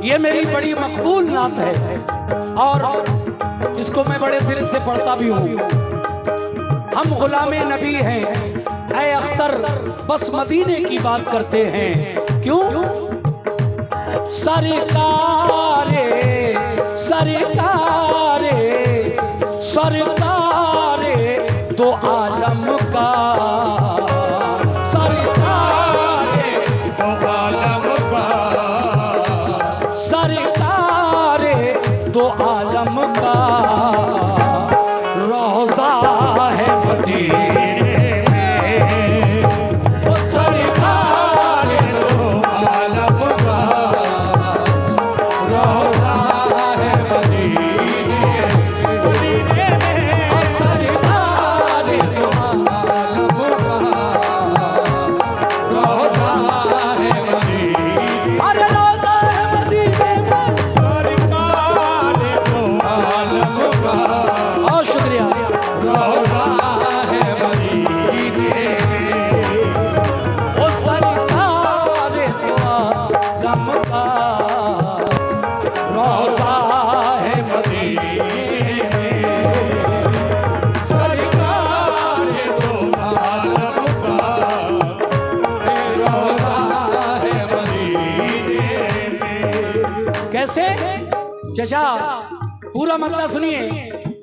ये मेरी बड़ी मकबूल नात है और इसको मैं बड़े दिल से पढ़ता भी हूँ। हम गुलामे नबी हैं ऐ अख्तर, बस मदीने की बात करते हैं। क्यों? सरकारे सरकारे सरकारे दो आलम का, सरकारे दो आलम का, सरकारे दो आलम का रोज़ा है मदीने में, वो सरकारे दो आलम का रोज़ा है मदीने में, सरकारे दो आलम का रोज़ा है मदीने। अरे रोज़ा है मदीने में, सरकारे दो आलम का, बहुत शुक्रिया। रोज़ा है मदीने, वो सरकारे दो आलम का रोज़ा है मदीने में, सरकारे दो आलम का रोज़ा है मदीने में। कैसे? चचा पूरा मतलब सुनिए,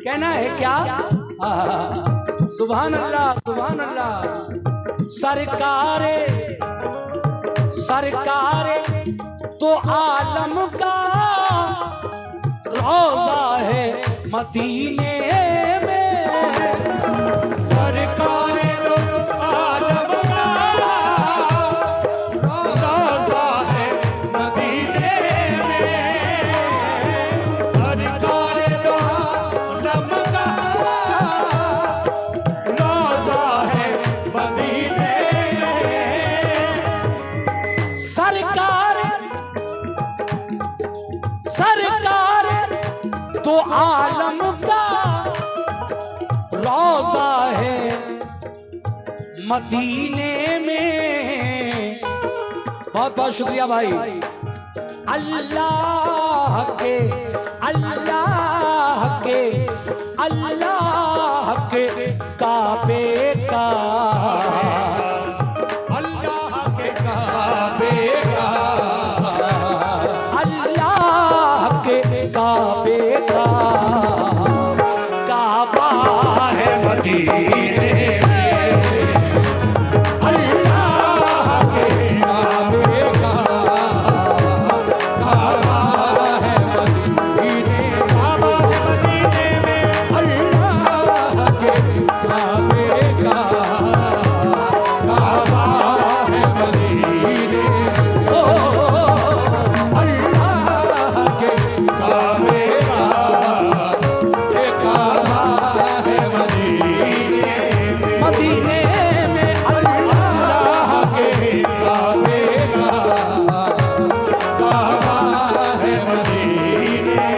कहना है क्या? सुभान अल्लाह सुभान अल्लाह। सरकारे सरकारे तो आलम का रोज़ा है मदीने में, सरकारे तो आलम का रोज़ा है मदीने में, सरकारे तो आलम का रोज़ा है मदीने में, सरकार सरकार तो आलम का रोज़ा है मदीने में। बहुत बहुत शुक्रिया भाई। अल्लाह के अल्लाह के अल्लाह के काबे का, अल्लाह के काबे का, अल्लाह के काबे का काबा है मदीने में, अल्लाह के काबे का काबा है मदीने, काबा है मदीने में, अल्लाह के काबे का काबा है मदीने, अल्लाह के काबे का काबा है मदीने, मदीने में अल्लाह के काबे का काबा है मदीने में।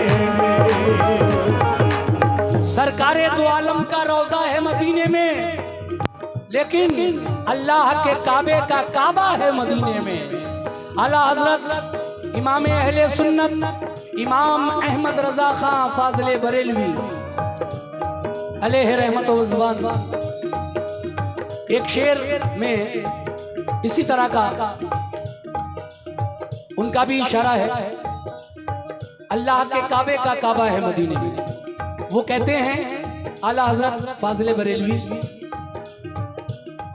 सरकारे दो आलम का रोज़ा है मदीने में, लेकिन अल्लाह के काबे का काबा है मदीने में। आला हजरत इमाम अहले सुन्नत इमाम अहमद रजा खां फाजिले बरेलवी अलैहि रहमत व ज़ुबान एक शेर में इसी तरह का उनका भी इशारा है, अल्लाह के काबे का काबा है मदीने में। वो कहते हैं आला हजरत फाजिले बरेलवी,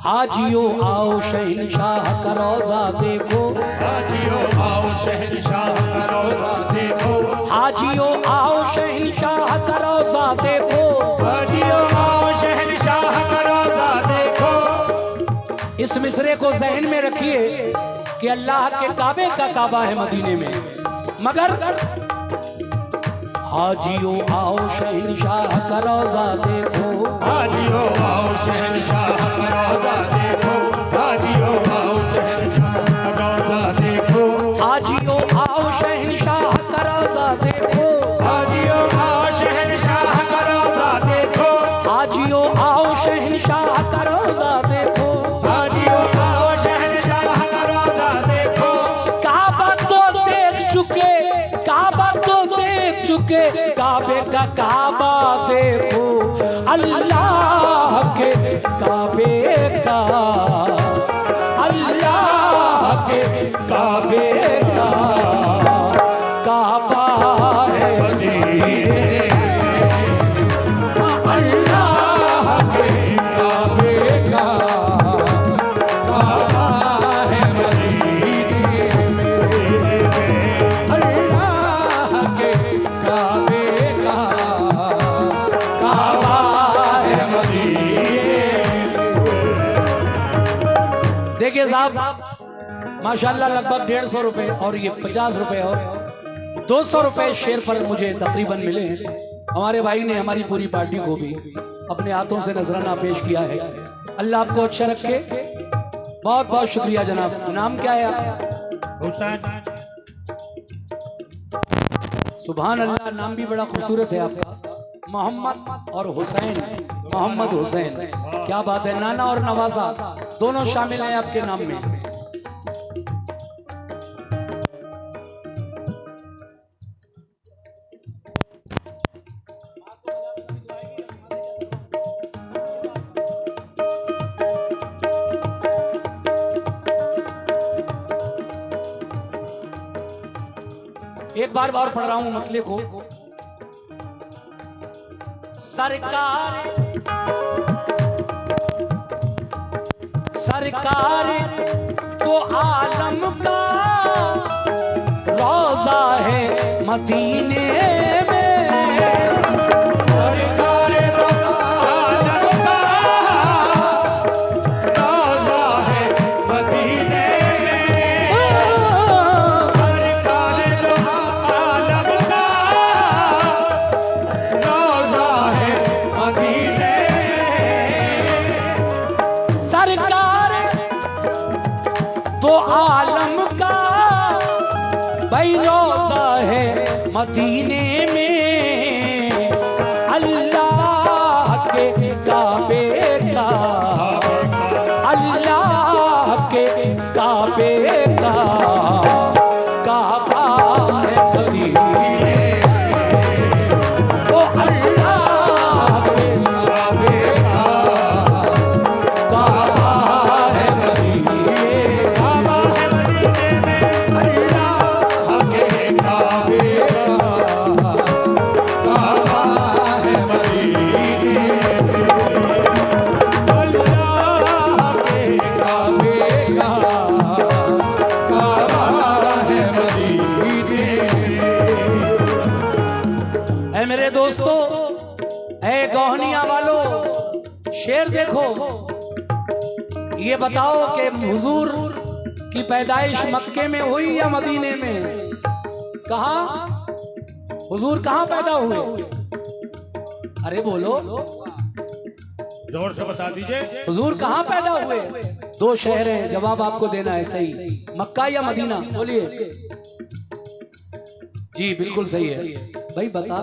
हाजियो आओ शहनशाह का रोज़ा देखो, हाजियो आओ शहनशाह का रोज़ा देखो, हाजियो आओ शहनशाह का रोज़ा देखो, हाजियो आओ शहनशाह का रोज़ा देखो। इस मिसरे को ज़हन में रखिए कि अल्लाह के काबे का काबा है मदीने में, मगर हाजियो आओ शहनशाह का रोज़ा देखो, हाजियो आओ शहनशाह का रोज़ा देखो, हाजियो आओ शहनशाह का रोज़ा देखो, हाजियो आओ शहनशाह का रोज़ा देखो, हाजियो आओ शहनशाह का रोज़ा देखो, हाजियो आओ शहनशाह का रोज़ा देखो, हाजियो आओ शहनशाह का रोज़ा देखो। काबा तो देख चुके चुके काबे का काबा देखो, अल्लाह के काबे का, अल्लाह के काबे का काबा है मदीने, अल्लाह के काबे का काबा है मदीने में, अल्लाह के काबे का काबा है मदीने। देखिए साहब, माशाल्लाह लगभग 150 रुपए और ये 50 रुपए और 200 रुपए शेर पर मुझे तकरीबन मिले हैं। हमारे भाई ने हमारी पूरी पार्टी को भी अपने हाथों से नजराना पेश किया है। अल्लाह आपको अच्छा रखे, बहुत बहुत शुक्रिया जनाब। नाम क्या है आपका? हुसैन। सुभान अल्लाह, नाम भी बड़ा खूबसूरत है आपका, मोहम्मद और हुसैन, मोहम्मद हुसैन, क्या बात है। नाना और नवाजा दोनों शामिल हैं आपके नाम में। एक बार और पढ़ रहा हूं मतले को। सरकार सरकार तो आलम का रोजा है मदीने में, सरकार तो आलम का रोजा है मदीने में, सरकार तो आलम का रोजा है मदीने में, सरकार तो आलम का भाई रोजा है मदीने में, अल्लाह के काबे का, अल्लाह के काबे का काबा है मदीने, ओ अल्लाह के काबे का काबा है मदीने, काबा है मदीने में, अल्लाह के काबे का काबा है मदीने में, अल्लाह के काबे का काबा है मदीने में। ऐ मेरे दोस्तों, ऐ गौहनिया वालों, शेर देखो। ये बताओ कि हुजूर की पैदाइश मक्के में हुई या मदीने में? कहाँ हुजूर कहाँ पैदा हुए? अरे बोलो, जोर से बता दीजिए। हुजूर कहाँ पैदा हुए? दो शहर हैं, जवाब आपको देना है सही, मक्का या मदीना? बोलिए। जी बिल्कुल सही है भाई, बता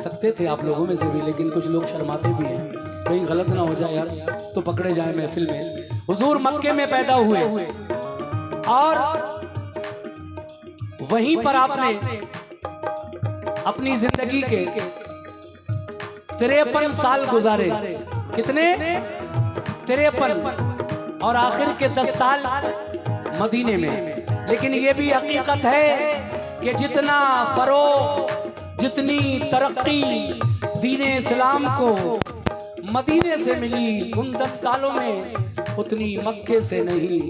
सकते थे आप लोगों में से भी, लेकिन कुछ लोग शर्माते भी हैं, कहीं गलत ना हो जाए यार तो पकड़े जाए महफिल में। हुजूर मक्के में पैदा हुए और वहीं पर आपने अपनी जिंदगी के 53 साल गुजारे। कितने? 53, और आखिर के 10 साल मदीने में। लेकिन ये भी हकीकत है कि जितना फरोग, जितनी तरक्की दीन इस्लाम को मदीने से मिली उन 10 सालों में, उतनी मक्के से नहीं।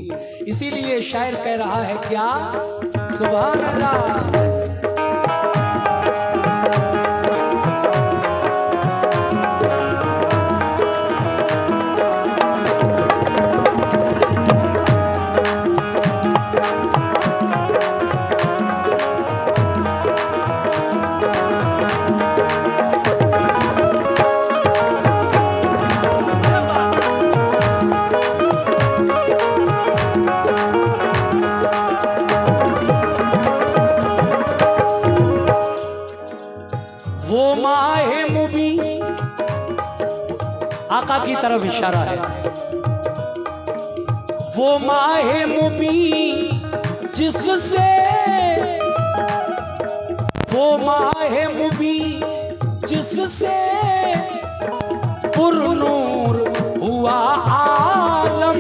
इसीलिए शायर कह रहा है क्या? सुभान अल्लाह। आका की तरफ इशारा है। वो माहे मुबीन जिससे वो माहे मुबी जिससे पुरनूर हुआ आलम,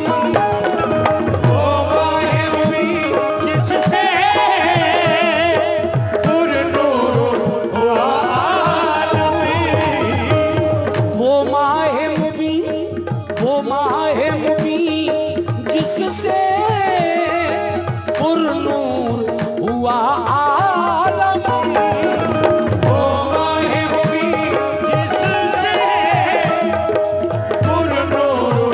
वो माहे मुबी जिससे पुरनूर हुआ आलम, वो माहे मुबी जिससे पुरनूर हुआ आलम, वो माहे मुबी जिससे पुरनूर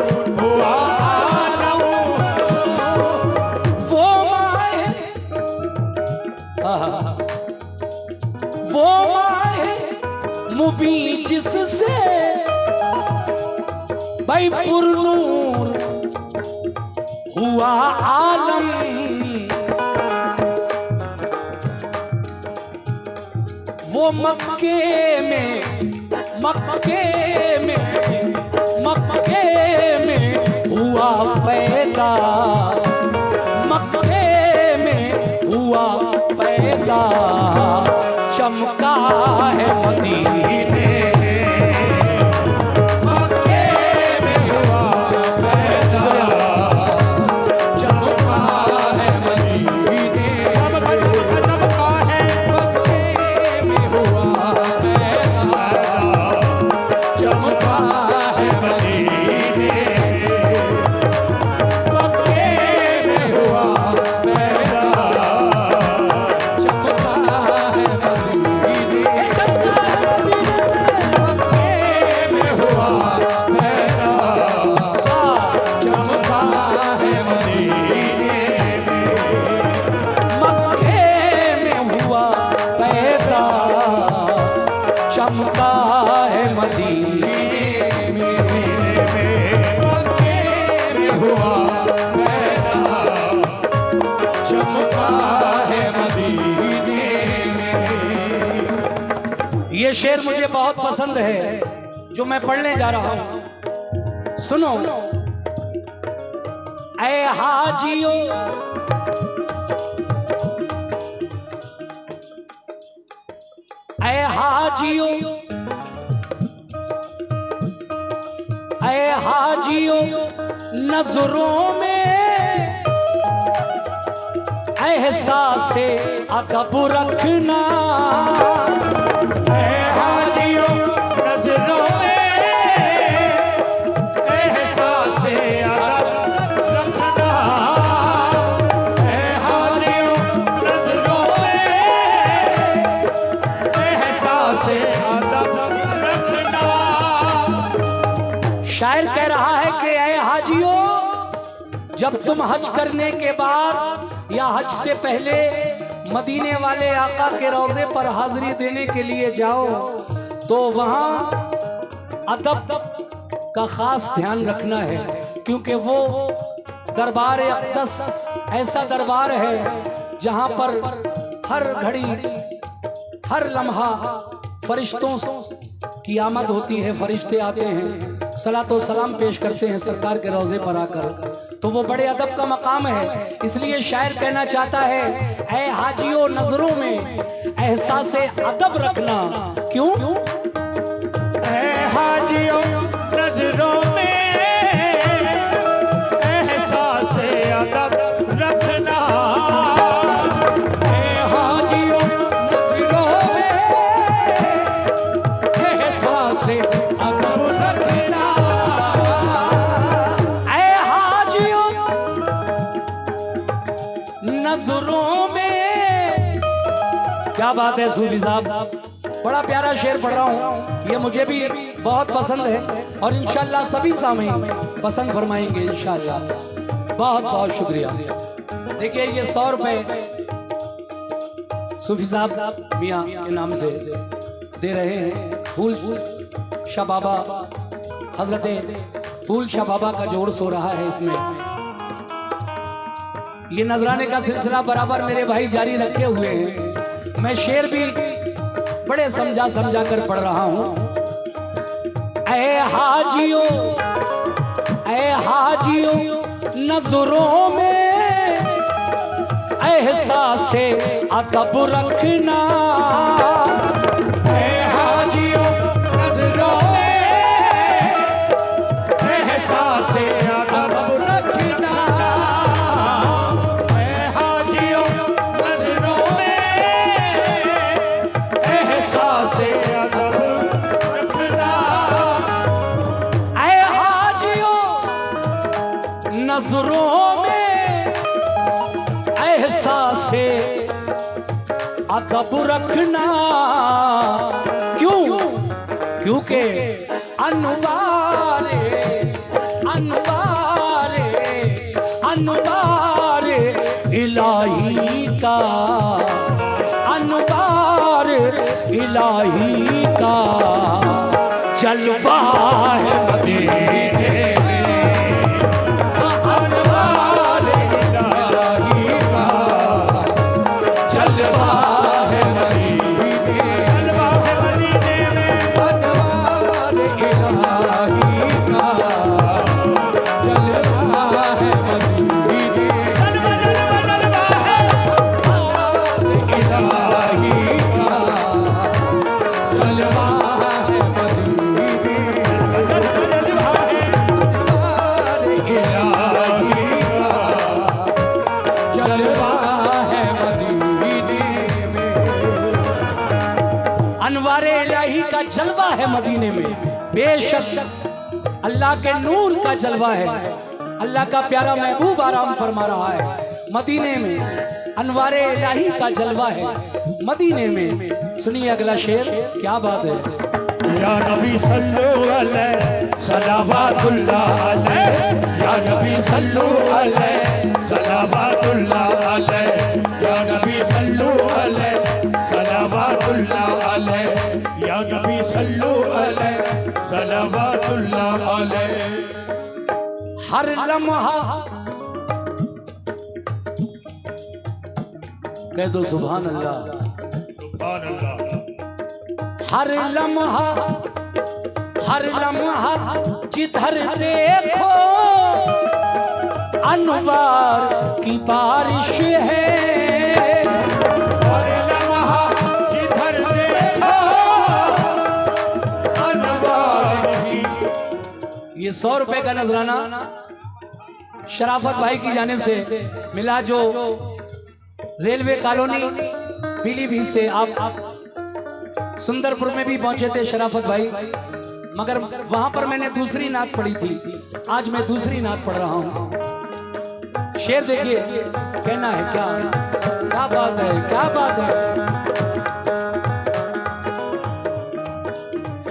हुआ आलम, वो माहे मुबी जिससे भाई पुरनूर हुआ आलम। वो मक्के में हुआ पैदा, मक्के में हुआ पैदा, चमका है मदीने, मक्के में हुआ पैदा, चमका है मदीने, चमका है मक्के में हुआ पैदा, चमका है मदीने, मक्के में हुआ पैदा, चमका है मदीने, चमका है मदीने मक्के में हुआ पैदा, चमका है मदीने, मक्के में हुआ पैदा, चमका है मदीने में। मक्के में हुआ पैदा, चमका है मदीने में। ये शेर मुझे बहुत पसंद है जो मैं पढ़ने जा रहा हूं, सुनो। ऐ हाजियो ऐ हाजियो ऐ हाजियो नजरों में एहसासे अदब रखना, ऐ हाजियों नजरों में एहसासे अदब रखना, ऐ हाजियों नजरों में एहसासे अदब रखना। शायर कह रहा है कि ऐ हाजियो, जब तुम हज करने के बाद या हज से पहले मदीने वाले आका के रोजे पर हाजिरी देने के लिए जाओ तो वहां अदब का खास ध्यान रखना है, क्योंकि वो दरबार अक़दस ऐसा दरबार है जहां पर हर घड़ी हर लम्हा फरिश्तों की आमद होती है, फरिश्ते आते हैं, सलातो सलाम पेश करते हैं सरकार के रोजे पर आकर, तो वो बड़े अदब का मकाम है। इसलिए शायर कहना चाहता है, ऐ हाजियों नजरों में एहसासे अदब रखना। क्यों? ऐ हाजियों नजरों में एहसासे अदब रखना, ऐ हाजियों नजरों में एहसासे अदब रखना, ऐ हाजियों नजरों में। क्या बात है सूफी साहब, बड़ा प्यारा शेर पढ़ रहा हूँ, ये मुझे भी बहुत पसंद है और इंशाल्लाह सभी सामीन पसंद फरमाएंगे इंशाल्लाह। बहुत बहुत शुक्रिया। देखिए ये 100 रुपए सूफी साहब मियाँ के नाम से दे रहे हैं। फूल शाह बाबा, हजरत फूल शाह बाबा का जोड़ सो रहा है इसमें। ये नजराने का सिलसिला बराबर मेरे भाई जारी रखे हुए हैं। मैं शेर भी बड़े समझा समझा कर पढ़ रहा हूं। ऐ हाजियों नजरों में एहसासे अदब रखना, अदब रखना। क्यों? क्योंकि अनवारे अनवारे अनवारे इलाही का, अनवार इलाही का जलवा है मदीने में। अनवार इलाही का जलवा है मदीने में। जलवा है मदीने में। अनवार इलाही का जलवा है मदीने में। जलवा जलवा जलवा है इलाही का जलवा है मदीने में। जलवा जलवा है अनवार इलाही का जलवा है मदीने में। अनवारे इलाही का जलवा है मदीने में। बेशक अल्लाह के नूर का जलवा है। अल्लाह का प्यारा महबूब आराम फरमा रहा है मदीने में। अनवारे इलाही का जलवा है मदीने में। सुनिए अगला शेर, क्या बात है। या नबी सल्लु अलैहि सलावतुल्लाह अलैहि। या नबी सल्लु अलैहि सलावतुल्लाह अलैहि। या नबी सल्लु अलैहि सलावतुल्लाह अलैहि। या नबी सल्लु अलैहि सलावतुल्लाह अलैहि। हर लम्हा कह दो सुभान अल्लाह। सुभान अल्लाह। हर लम्हा जिधर देखो अनवार की बारिश है। हर लम्हा जिधर देखो अनवार की। ये 100 रुपए का नजराना शराफत भाई की जानिब से मिला, जो रेलवे कॉलोनी पीलीभीत से आप सुंदरपुर में भी पहुंचे थे शराफत भाई, मगर वहां पर मैंने दूसरी नात पढ़ी थी। आज मैं दूसरी नात पढ़ रहा हूं। शेर देखिए, कहना है क्या, क्या बात है, क्या बात है।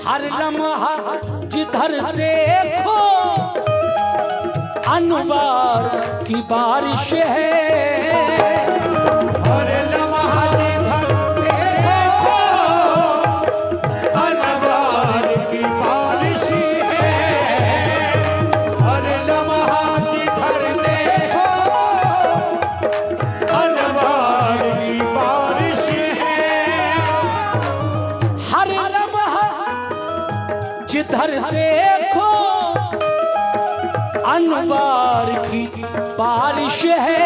हर लम्हा जिधर देखो अनवार की बारिश है। हर लम्हा जिधर देखो अनवार की बारिश है। हर लम्हा जिधर देखो अनवार की बारिश है। हर लम्हा जिधर देखो अनवार की बारिश है।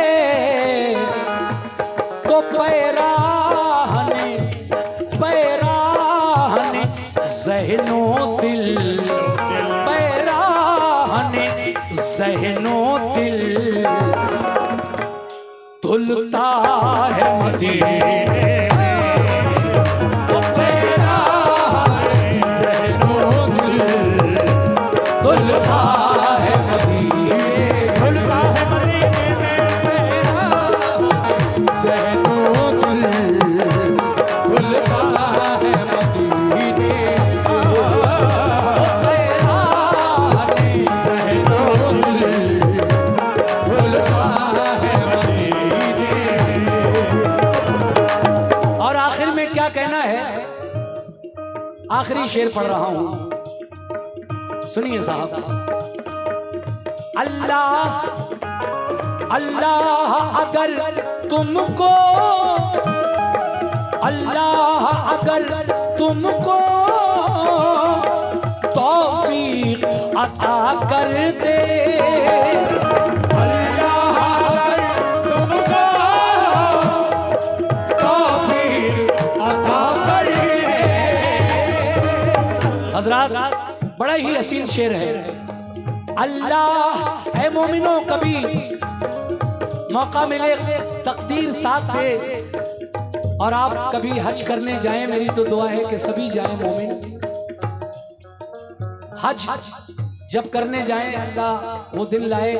तो पैराहने ज़हनो दिल, पैराहने ज़हनो दिल धुलता है मदीने में। तो पैराहने ज़हनो दिल धुलता है मदीने। खुलता है मदीने में। ज़हनो दिल खुलता है मदीने। और आखिर में क्या कहना है, आखिरी शेर पढ़ रहा हूं, सुनिए साहब। अल्लाह अल्लाह अगर तुमको, अल्लाह अगर तुमको तौफीक अता कर दे। अल्लाह अगर तुमको तौफीक अता करे। हजरात, बड़ा ही हसीन शेर है। अल्लाह, ऐ मोमिनो, कभी मौका मिले, तकदीर साथ दे और आप कभी हज करने जाएं, मेरी तो दुआ है कि सभी जाएं मोमिन। हज जब करने जाएं, अल्लाह वो दिन लाए,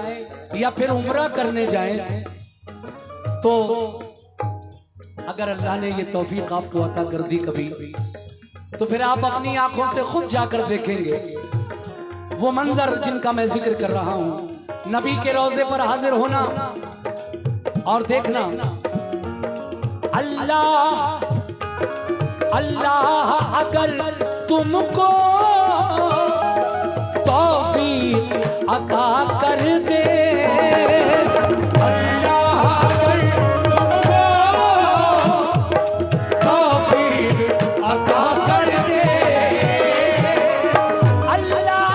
या फिर उम्रा करने जाएं, तो अगर अल्लाह ने ये तौफीक आपको अता कर दी कभी, तो फिर आप अपनी आंखों से खुद जाकर देखेंगे वो मंजर जिनका मैं जिक्र कर रहा हूं। नबी के रोजे पर हाजिर होना और देखना, अल्लाह अल्लाह अगर तुमको तौफीक अता कर दे, अल्लाह अगर तुमको तौफीक अता कर दे, अल्लाह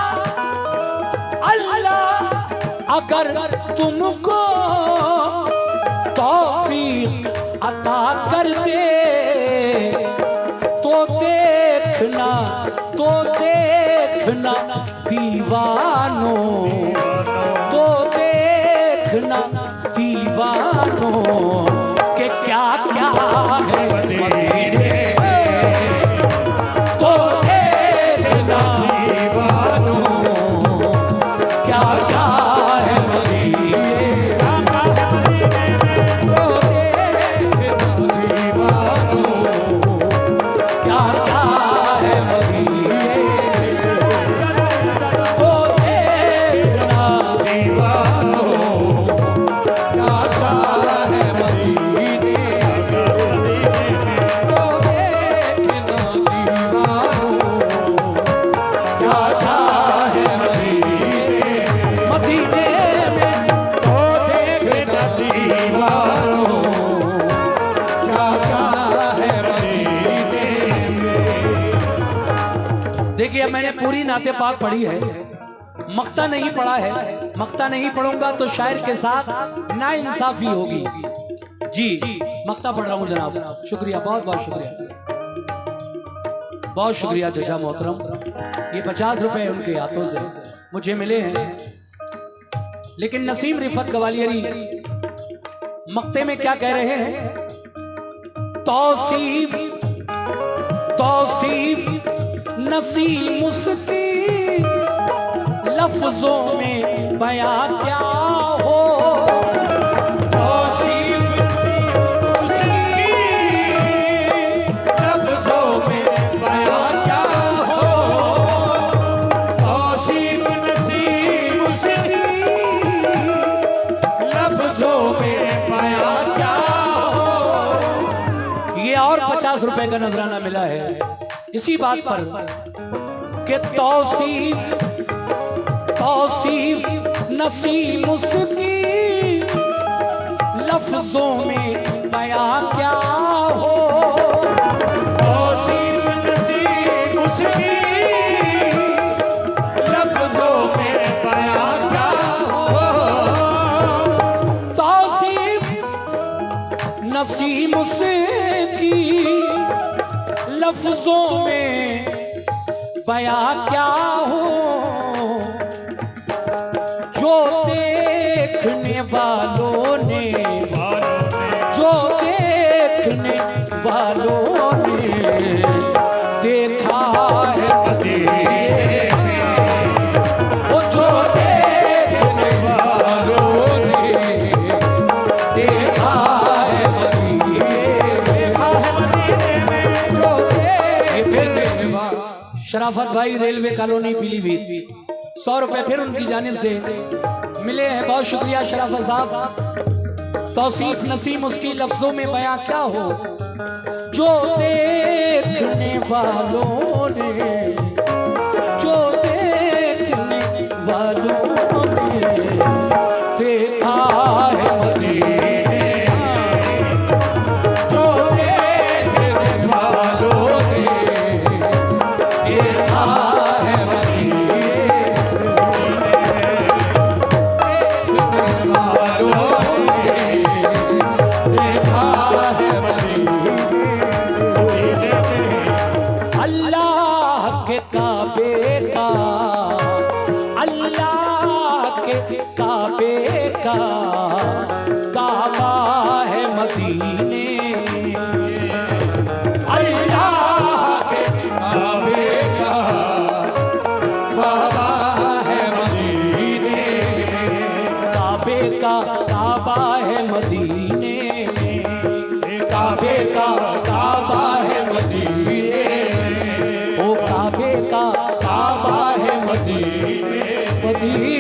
अल्लाह अगर तुमको तौफीक अता कर दे, तो देखना दीवानों, तो देखना दीवानों के क्या क्या है मदीने में, तो देखना दीवानों क्या क्या है मदीने में, तो देखना दीवानों क्या क्या है मदीने देखिए, मैंने पूरी नाते पाक पढ़ी है, मक्ता नहीं पढ़ा है। मक्ता नहीं पढ़ूंगा तो शायर के साथ नाइंसाफी होगी। जी मक्ता पढ़ रहा हूँ जनाब। शुक्रिया, बहुत बहुत शुक्रिया, बहुत शुक्रिया जजा मोहतरम। ये 50 रुपए उनके हाथों से मुझे मिले हैं। लेकिन नसीम रिफत ग्वालियरी मक्ते में क्या कह रहे हैं? तौसीफ तौसीफ नसीम उसकी लफ्जों में बयां क्या हो, तौसीफ उसकी लफ्जों में बयां क्या हो, तौसीफ नसीम उसकी लफ्जों में बयां क्या हो। ये और 50 रुपए का नजराना मिला है इसी बात पर कि तौसीफ नसीम उसकी लफ्जों में बयां क्या हो, तौसीफ नसीम उसकी लफ्जों में बयां क्या हो, तौसीफ नसीम उसकी लफ्जों में बयां क्या हो, जो देखने वालों ने, जो देखने वालों ने देखा है मदीने में, वो जो देखने वालों ने देखा है मदीने में, जो शराफत भाई रेलवे कॉलोनी पीलीभीत 100 रुपए फिर उनकी जानिब से मिले हैं। बहुत शुक्रिया शराफत साहब। तौसीफ नसीम उसकी लफ्जों में बयां क्या हो, जो देखने वालों ने, जो देखने वालों ने देखा है मदीने, जो देखने वालों ने देखा है मदीने, अल्लाह के काबे का, अल्लाह के काबे का काबा है मदीने, अल्लाह के काबे का काबा है मदीने, काबे का काबा है मदीने, काबे मदीने